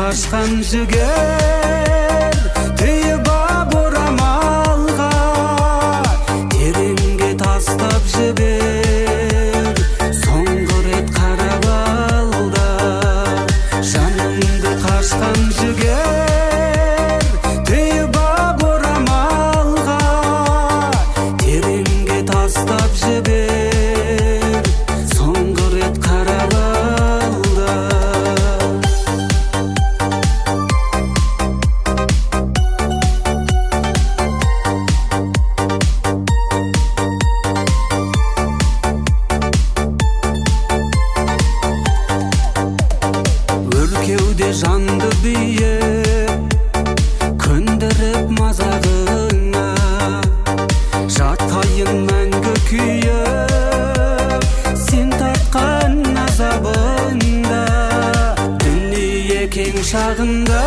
қашқан жігер тыйба борамалға тереңге тастап жібер соңғы рет қарап алда жанымды қашқан жігер тыйба борамалға тереңге тастап жібер соңғы рет қарап алда. Өркеуде жанды биік көндіріп мазағыңа жатайын мәңгі күйіп сен тартқан азабында дүние кең шағында